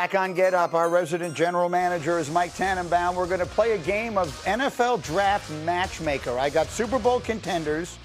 Back on Get Up, our resident general manager is Mike Tannenbaum. We're going to play a game of NFL Draft Matchmaker. I got Super Bowl contenders,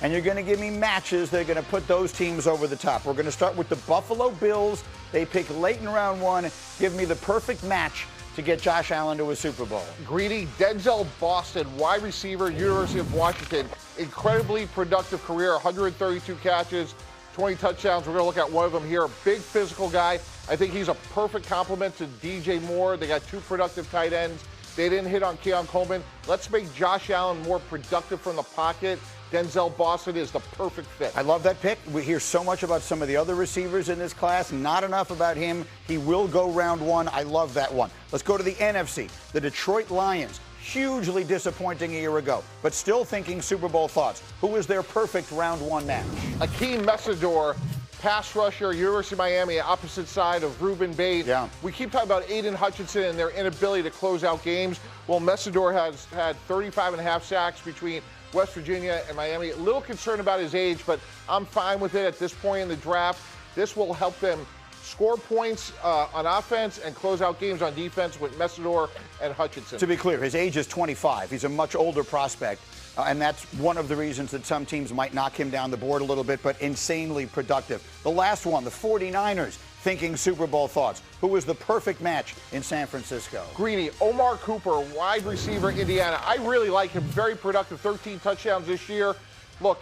and you're going to give me matches that are going to put those teams over the top. We're going to start with the Buffalo Bills. They pick late in round one. Give me the perfect match to get Josh Allen to a Super Bowl. Greedy, Denzel Boston, wide receiver, University of Washington. Incredibly productive career, 132 catches, 20 touchdowns. We're going to look at one of them here. Big physical guy. I think he's a perfect complement to DJ Moore. They got two productive tight ends. They didn't hit on Keon Coleman. Let's make Josh Allen more productive from the pocket. Denzel Boston is the perfect fit. I love that pick. We hear so much about some of the other receivers in this class. Not enough about him. He will go round one. I love that one. Let's go to the NFC. The Detroit Lions. Hugely disappointing a year ago, but still thinking Super Bowl thoughts. Who is their perfect round one match? Akeem Messidor, pass rusher, University of Miami, opposite side of Reuben Bates. Yeah. We keep talking about Aiden Hutchinson and their inability to close out games. Well, Messidor has had 35.5 sacks between West Virginia and Miami. A little concerned about his age, but I'm fine with it at this point in the draft. This will help them score points on offense and close out games on defense with Messidor and Hutchinson. To be clear, his age is 25. He's a much older prospect, and that's one of the reasons that some teams might knock him down the board a little bit, but insanely productive. The last one, the 49ers, thinking Super Bowl thoughts. Who was the perfect match in San Francisco? Greedy, Omar Cooper, wide receiver, Indiana. I really like him. Very productive, 13 touchdowns this year. Look,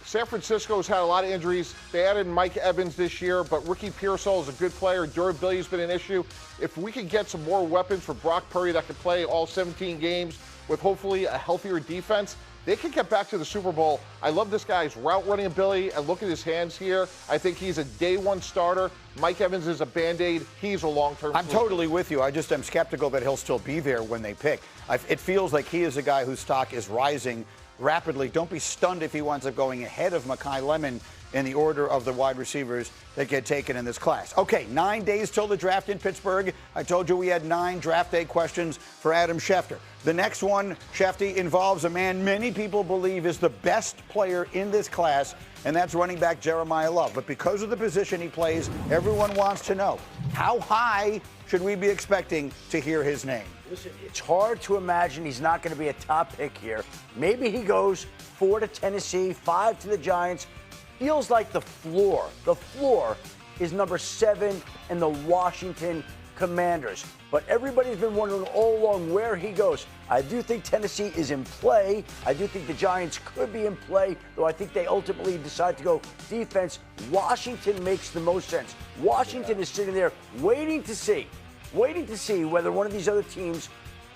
San Francisco's had a lot of injuries. They added Mike Evans this year, but Ricky Pearsall is a good player. Durability's been an issue. If we could get some more weapons for Brock Purdy that could play all 17 games with hopefully a healthier defense, they can get back to the Super Bowl. I love this guy's route running ability, and look at his hands here. I think he's a day one starter. Mike Evans is a Band-Aid. He's a long-term I'm solution. totally with you. I just am skeptical that he'll still be there when they pick. It feels like he is a guy whose stock is rising rapidly. Don't be stunned if he winds up going ahead of Mekhi Lemon in the order of the wide receivers that get taken in this class. Okay, 9 days till the draft in Pittsburgh. I told you we had 9 draft day questions for Adam Schefter. The next one, Shefty, involves a man many people believe is the best player in this class, and that's running back Jeremiyah Love. But because of the position he plays, everyone wants to know, how high should we be expecting to hear his name? Listen, it's hard to imagine he's not going to be a top pick here. Maybe he goes 4 to Tennessee, 5 to the Giants. Feels like the floor is number 7 in the Washington Commanders. But everybody's been wondering all along where he goes. I do think Tennessee is in play. I do think the Giants could be in play, though I think they ultimately decide to go defense. Washington makes the most sense. Washington is sitting there waiting to see whether one of these other teams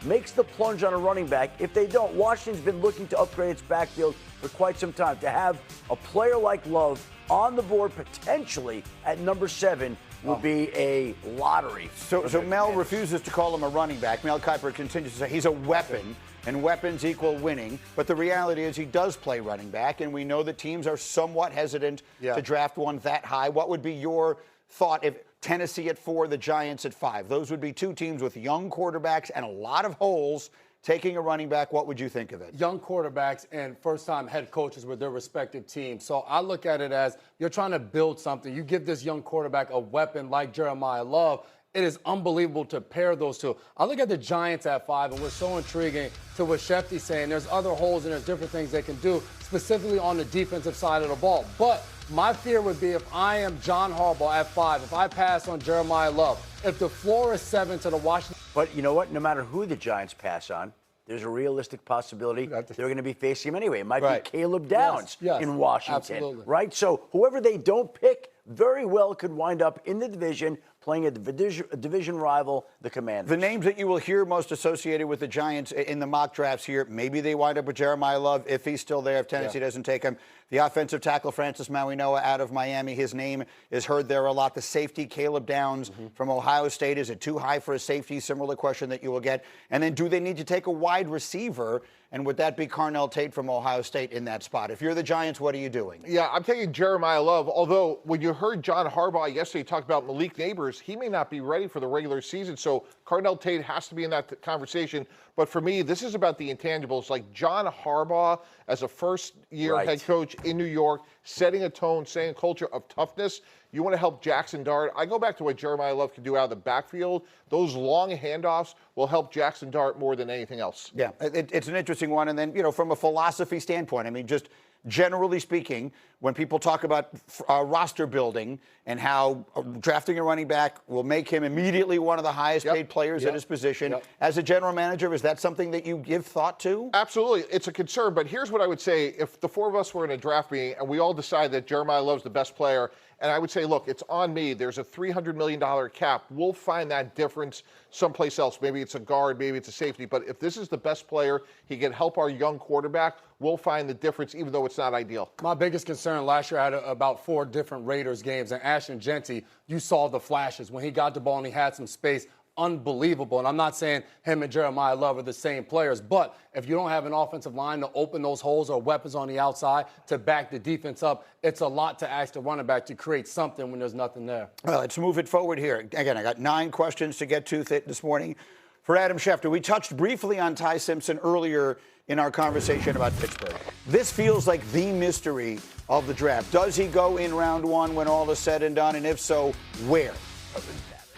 makes the plunge on a running back. If they don't, Washington's been looking to upgrade its backfield for quite some time. To have a player like Love on the board potentially at number 7 will be a lottery. So Mel refuses to call him a running back. Mel Kiper continues to say he's a weapon, and weapons equal winning. But the reality is he does play running back, and we know that teams are somewhat hesitant to draft one that high. What would be your thought if Tennessee at 4, the Giants at 5? Those would be two teams with young quarterbacks and a lot of holes. Taking a running back, what would you think of it? Young quarterbacks and first-time head coaches with their respective teams. So I look at it as you're trying to build something. You give this young quarterback a weapon like Jeremiyah Love. It is unbelievable to pair those two. I look at the Giants at 5, and what's so intriguing to what Shefty's saying, there's other holes and there's different things they can do, specifically on the defensive side of the ball. But my fear would be if I am John Harbaugh at 5, if I pass on Jeremiyah Love, if the floor is 7 to the Washington. But you know what? No matter who the Giants pass on, there's a realistic possibility they're going to be facing him anyway. It might be Caleb Downs in Washington, right? So whoever they don't pick very well could wind up in the division playing a division rival, the Commanders. The names that you will hear most associated with the Giants in the mock drafts here, maybe they wind up with Jeremiyah Love if he's still there, if Tennessee doesn't take him. The offensive tackle, Francis Mauigoa, out of Miami, his name is heard there a lot. The safety, Caleb Downs from Ohio State. Is it too high for a safety? Similar question that you will get. And then do they need to take a wide receiver? And would that be Carnell Tate from Ohio State in that spot? If you're the Giants, what are you doing? Yeah, I'm taking Jeremiyah Love, although when you heard John Harbaugh yesterday talk about Malik Neighbors, he may not be ready for the regular season, so Carnell Tate has to be in that conversation. But for me, this is about the intangibles. Like John Harbaugh as a first-year head coach in New York, setting a tone, setting a culture of toughness. You want to help Jackson Dart. I go back to what Jeremiyah Love can do out of the backfield. Those long handoffs will help Jackson Dart more than anything else. Yeah, it's an interesting one. And then, from a philosophy standpoint, I mean, just generally speaking, when people talk about roster building and how drafting a running back will make him immediately one of the highest paid players at his position, as a general manager, is that something that you give thought to? Absolutely. It's a concern. But here's what I would say. If the four of us were in a draft meeting and we all decide that Jeremiyah Love's the best player, and I would say, look, it's on me. There's a $300 million cap. We'll find that difference someplace else. Maybe it's a guard, maybe it's a safety. But if this is the best player, he can help our young quarterback, we'll find the difference, even though it's not ideal. My biggest concern last year, I had about 4 different Raiders games. And Ashton Genty, you saw the flashes. When he got the ball and he had some space, unbelievable. And I'm not saying him and Jeremiyah Love are the same players, but if you don't have an offensive line to open those holes or weapons on the outside to back the defense up, it's a lot to ask the running back to create something when there's nothing there. Well, let's move it forward here. Again, I got 9 questions to get to this morning. For Adam Schefter, we touched briefly on Ty Simpson earlier in our conversation about Pittsburgh. This feels like the mystery of the draft. Does he go in round 1 when all is said and done? And if so, where?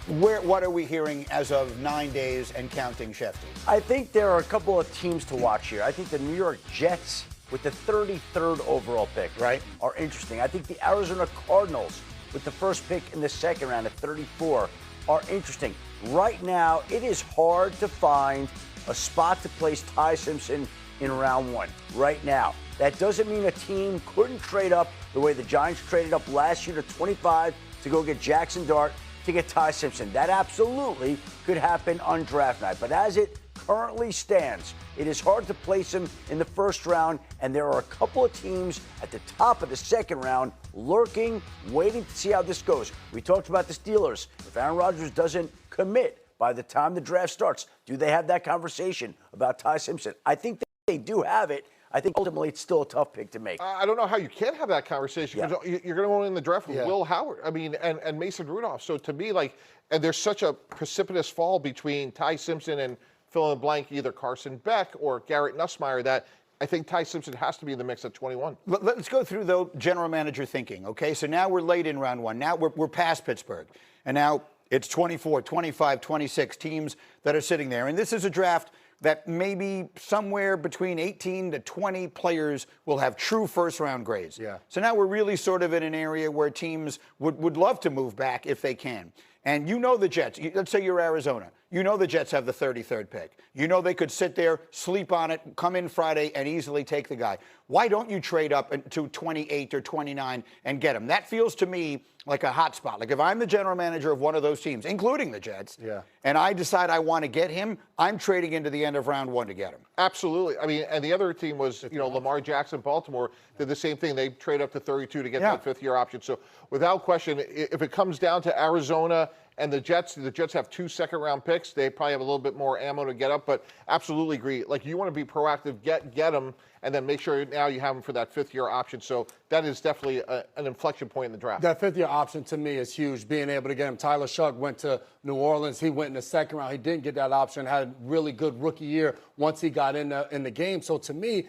What are we hearing as of 9 days and counting, Schefter? I think there are a couple of teams to watch here. I think the New York Jets, with the 33rd overall pick, are interesting. I think the Arizona Cardinals, with the first pick in the second round at 34, are interesting. Right now, it is hard to find a spot to place Ty Simpson in round 1. Right now. That doesn't mean a team couldn't trade up the way the Giants traded up last year to 25 to go get Jackson Dart to get Ty Simpson. That absolutely could happen on draft night. But as it currently stands, it is hard to place him in the first round, and there are a couple of teams at the top of the second round lurking, waiting to see how this goes. We talked about the Steelers. If Aaron Rodgers doesn't commit by the time the draft starts, do they have that conversation about Ty Simpson? I think they do have it. I think ultimately it's still a tough pick to make. I don't know how you can have that conversation because you're going to go in the draft with Will Howard. I mean, and Mason Rudolph. So to me, and there's such a precipitous fall between Ty Simpson and fill in the blank, either Carson Beck or Garrett Nussmeier, that I think Ty Simpson has to be in the mix at 21. Let's go through, though, general manager thinking, okay? So now we're late in round 1. Now we're past Pittsburgh. And now it's 24, 25, 26 teams that are sitting there. And this is a draft that maybe somewhere between 18 to 20 players will have true first-round grades. Yeah. So now we're really sort of in an area where teams would love to move back if they can. And you know the Jets. Let's say you're Arizona. You know the Jets have the 33rd pick. You know they could sit there, sleep on it, come in Friday, and easily take the guy. Why don't you trade up to 28 or 29 and get him? That feels to me like a hot spot. Like if I'm the general manager of one of those teams, including the Jets, and I decide I want to get him, I'm trading into the end of round 1 to get him. Absolutely. I mean, and the other team was, Lamar Jackson, Baltimore, did the same thing. They trade up to 32 to get that 5th-year option. So without question, if it comes down to Arizona and the Jets have 2 second-round picks. They probably have a little bit more ammo to get up, but absolutely agree. Like, you want to be proactive, get them, and then make sure now you have them for that 5th-year option. So that is definitely an inflection point in the draft. That 5th-year option to me is huge, being able to get him. Tyler Shuck went to New Orleans. He went in the second round. He didn't get that option, had a really good rookie year once he got in the game. So to me,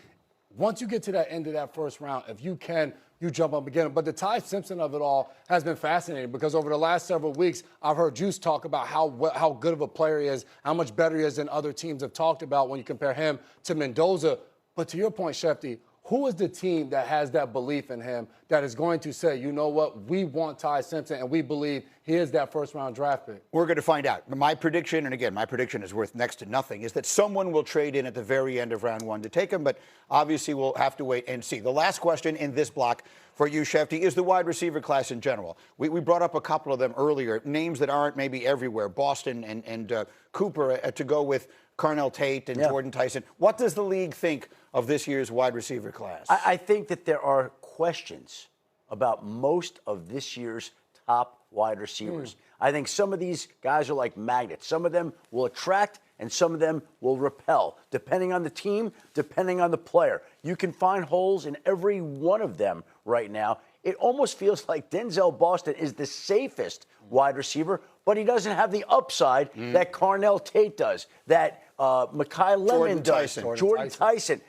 once you get to that end of that first round, if you can, you jump up and get him. But the Ty Simpson of it all has been fascinating because over the last several weeks, I've heard Juice talk about how good of a player he is, how much better he is than other teams have talked about when you compare him to Mendoza. But to your point, Shefty, who is the team that has that belief in him that is going to say, you know what, we want Ty Simpson and we believe he is that first-round draft pick? We're going to find out. My prediction, and again, my prediction is worth next to nothing, is that someone will trade in at the very end of round 1 to take him, but obviously we'll have to wait and see. The last question in this block for you, Shefty, is the wide receiver class in general. We brought up a couple of them earlier, names that aren't maybe everywhere, Boston and Cooper to go with Carnell Tate and Jordan Tyson. What does the league think of this year's wide receiver class? I think that there are questions about most of this year's top wide receivers. I think some of these guys are like magnets. Some of them will attract and some of them will repel, depending on the team, depending on the player. You can find holes in every one of them right now. It almost feels like Denzel Boston is the safest wide receiver, but he doesn't have the upside that Carnell Tate does, that Makai Lemon does, Jordan Tyson.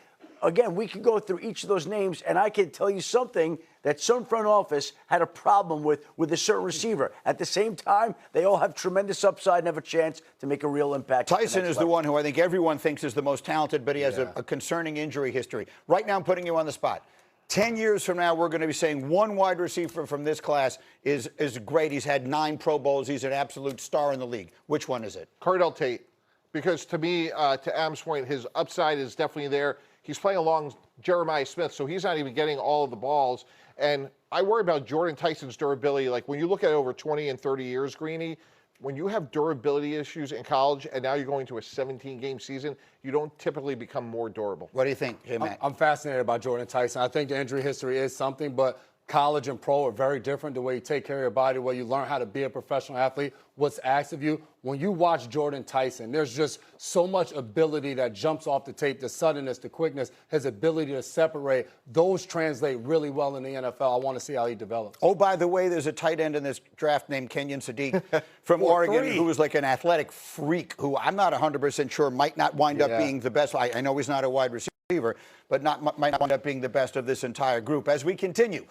again, we could go through each of those names, and I can tell you something that some front office had a problem with a certain receiver. At the same time, they all have tremendous upside and have a chance to make a real impact. Tyson is the one who I think everyone thinks is the most talented, but he has a concerning injury history. Right now, I'm putting you on the spot. 10 years from now, we're going to be saying one wide receiver from this class is great. He's had 9 Pro Bowls. He's an absolute star in the league. Which one is it? Cardell Tate. Because to me, to Adam's point, his upside is definitely there. He's playing along Jeremiah Smith, so he's not even getting all of the balls. And I worry about Jordan Tyson's durability. Like when you look at it over 20 and 30 years, Greeny, when you have durability issues in college and now you're going to a 17-game season, you don't typically become more durable. What do you think, hey, Matt? I'm fascinated by Jordan Tyson. I think the injury history is something, but college and pro are very different. The way you take care of your body, the way you learn how to be a professional athlete, what's asked of you. When you watch Jordan Tyson, there's just so much ability that jumps off the tape, the suddenness, the quickness, his ability to separate. Those translate really well in the NFL. I want to see how he develops. Oh, by the way, there's a tight end in this draft named Kenyon Sadiq from Oregon who is like an athletic freak who I'm not 100% sure might not wind up being the best. I know he's not a wide receiver, but might not wind up being the best of this entire group. As we continue